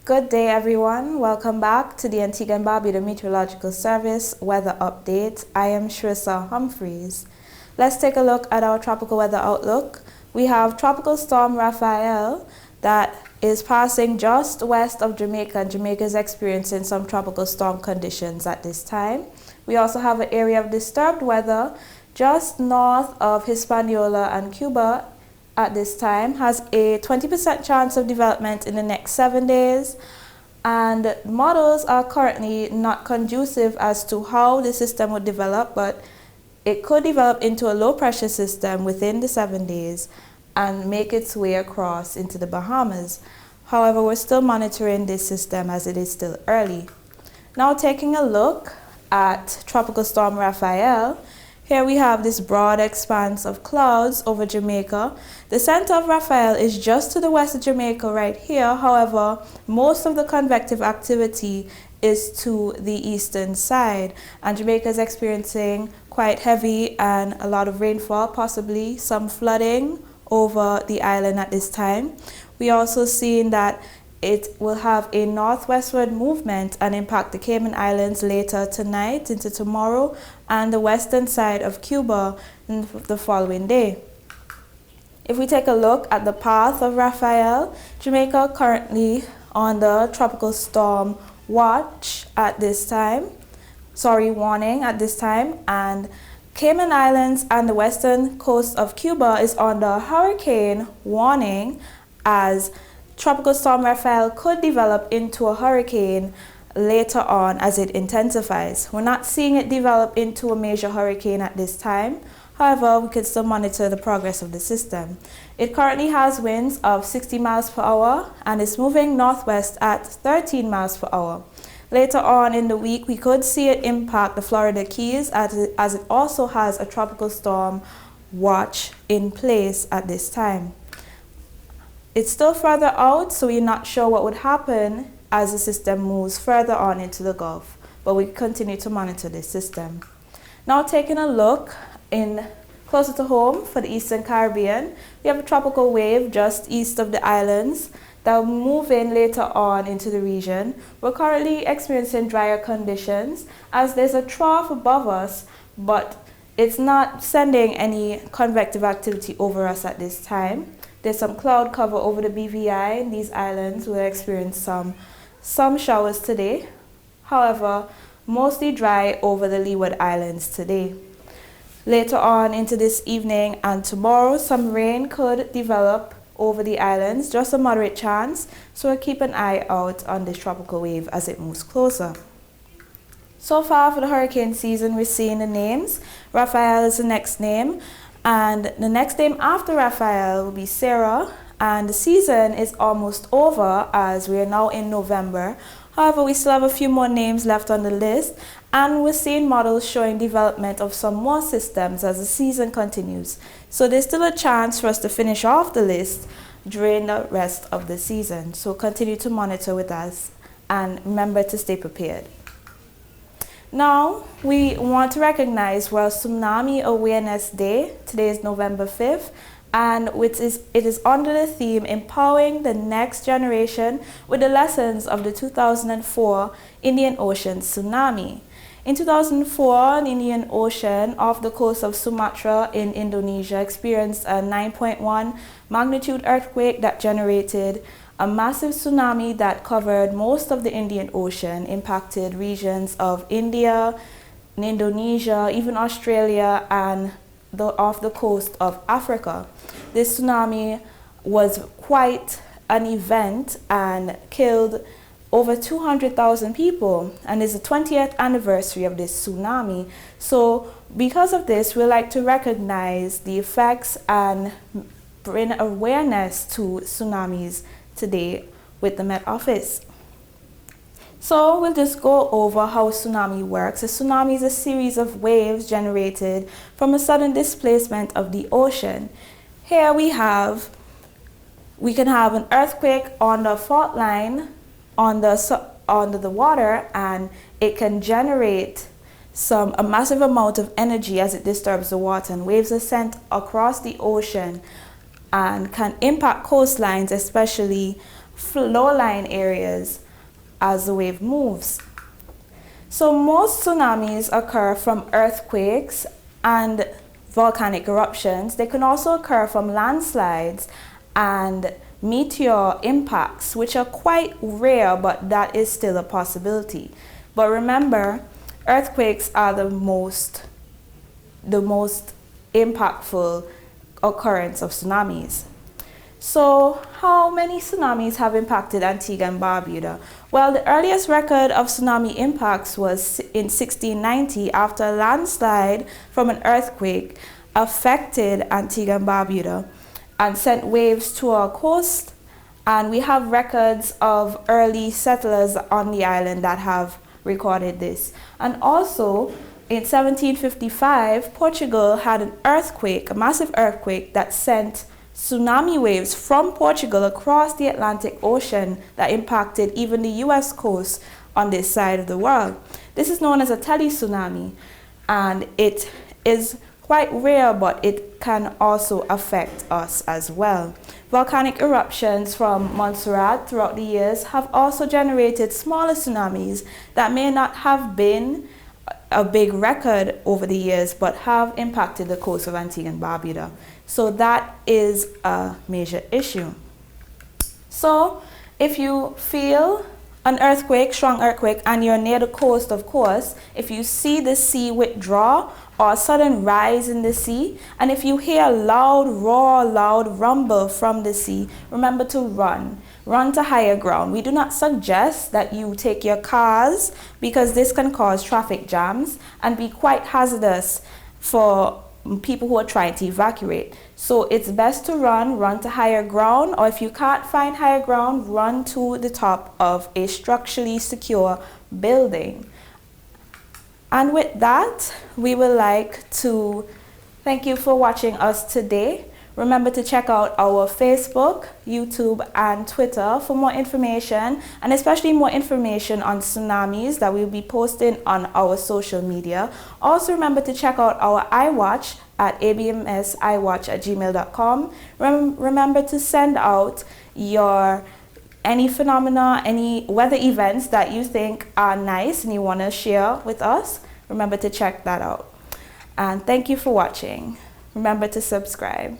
Good day, everyone. Welcome back to the Antigua and Barbuda Meteorological Service weather update. I am Shrissa Humphreys. Let's take a look at our tropical weather outlook. We have Tropical Storm Raphael that is passing just west of Jamaica, and Jamaica is experiencing some tropical storm conditions at this time. We also have an area of disturbed weather just north of Hispaniola and Cuba at this time, has a 20% chance of development in the next 7 days, and models are currently not conducive as to how the system would develop, but it could develop into a low pressure system within the 7 days and make its way across into the Bahamas. However, we're still monitoring this system as it is still early. Now taking a look at Tropical Storm Raphael, here we have this broad expanse of clouds over Jamaica. The center of Raphael is just to the west of Jamaica right here. However, most of the convective activity is to the eastern side, and Jamaica is experiencing quite heavy and a lot of rainfall, possibly some flooding over the island at this time. We also seen that it will have a northwestward movement and impact the Cayman Islands later tonight into tomorrow and the western side of Cuba the following day. If we take a look at the path of Raphael, Jamaica currently on the tropical storm watch at this time, warning at this time, and Cayman Islands and the western coast of Cuba is on the hurricane warning, as Tropical Storm Raphael could develop into a hurricane later on as it intensifies. We're not seeing it develop into a major hurricane at this time. However, we can still monitor the progress of the system. It currently has winds of 60 miles per hour and is moving northwest at 13 miles per hour. Later on in the week, we could see it impact the Florida Keys as it also has a tropical storm watch in place at this time. It's still further out, so we're not sure what would happen as the system moves further on into the Gulf, but we continue to monitor this system. Now taking a look closer to home for the Eastern Caribbean, we have a tropical wave just east of the islands that will move in later on into the region. We're currently experiencing drier conditions as there's a trough above us, but it's not sending any convective activity over us at this time. There's some cloud cover over the BVI in these islands. We'll experience some showers today. However, mostly dry over the Leeward Islands today. Later on into this evening and tomorrow, some rain could develop over the islands, just a moderate chance, so we'll keep an eye out on this tropical wave as it moves closer. So far for the hurricane season, we're seeing the names. Raphael is the next name, and the next name after Raphael will be Sarah, and the season is almost over as we are now in November. However, we still have a few more names left on the list, and we're seeing models showing development of some more systems as the season continues. So there's still a chance for us to finish off the list during the rest of the season. So continue to monitor with us and remember to stay prepared. Now, we want to recognize World Tsunami Awareness Day. Today is November 5th, and it is under the theme Empowering the Next Generation with the Lessons of the 2004 Indian Ocean Tsunami. In 2004, an Indian Ocean off the coast of Sumatra in Indonesia experienced a 9.1 magnitude earthquake that generated a massive tsunami that covered most of the Indian Ocean, impacted regions of India, Indonesia, even Australia, and off the coast of Africa. This tsunami was quite an event and killed over 200,000 people, and is the 20th anniversary of this tsunami. So because of this, we like to recognize the effects and bring awareness to tsunamis today with the Met Office. So we'll just go over how a tsunami works. A tsunami is a series of waves generated from a sudden displacement of the ocean. Here we can have an earthquake on the fault line under the water, and it can generate a massive amount of energy as it disturbs the water, and waves are sent across the ocean and can impact coastlines, especially flowline areas as the wave moves. So most tsunamis occur from earthquakes and volcanic eruptions. They can also occur from landslides and meteor impacts, which are quite rare, but that is still a possibility. But remember, earthquakes are the most impactful occurrence of tsunamis. So how many tsunamis have impacted Antigua and Barbuda? Well, the earliest record of tsunami impacts was in 1690 after a landslide from an earthquake affected Antigua and Barbuda and sent waves to our coast. And we have records of early settlers on the island that have recorded this. And also, in 1755, Portugal had an earthquake, a massive earthquake that sent tsunami waves from Portugal across the Atlantic Ocean that impacted even the US coast on this side of the world. This is known as a tele-tsunami, and it is quite rare, but it can also affect us as well. Volcanic eruptions from Montserrat throughout the years have also generated smaller tsunamis that may not have been a big record over the years, but have impacted the coast of Antigua and Barbuda. So that is a major issue. So if you feel an earthquake, strong earthquake, and you're near the coast, of course, if you see the sea withdraw or a sudden rise in the sea, and if you hear a loud roar, loud rumble from the sea, remember to run. Run to higher ground. We do not suggest that you take your cars because this can cause traffic jams and be quite hazardous for people who are trying to evacuate. So it's best to run to higher ground, or if you can't find higher ground, run to the top of a structurally secure building. And with that, we would like to thank you for watching us today. Remember to check out our Facebook, YouTube, and Twitter for more information, and especially more information on tsunamis that we'll be posting on our social media. Also remember to check out our iWatch at abmsiwatch@gmail.com. Remember to send out any phenomena, any weather events that you think are nice and you want to share with us. Remember to check that out. And thank you for watching. Remember to subscribe.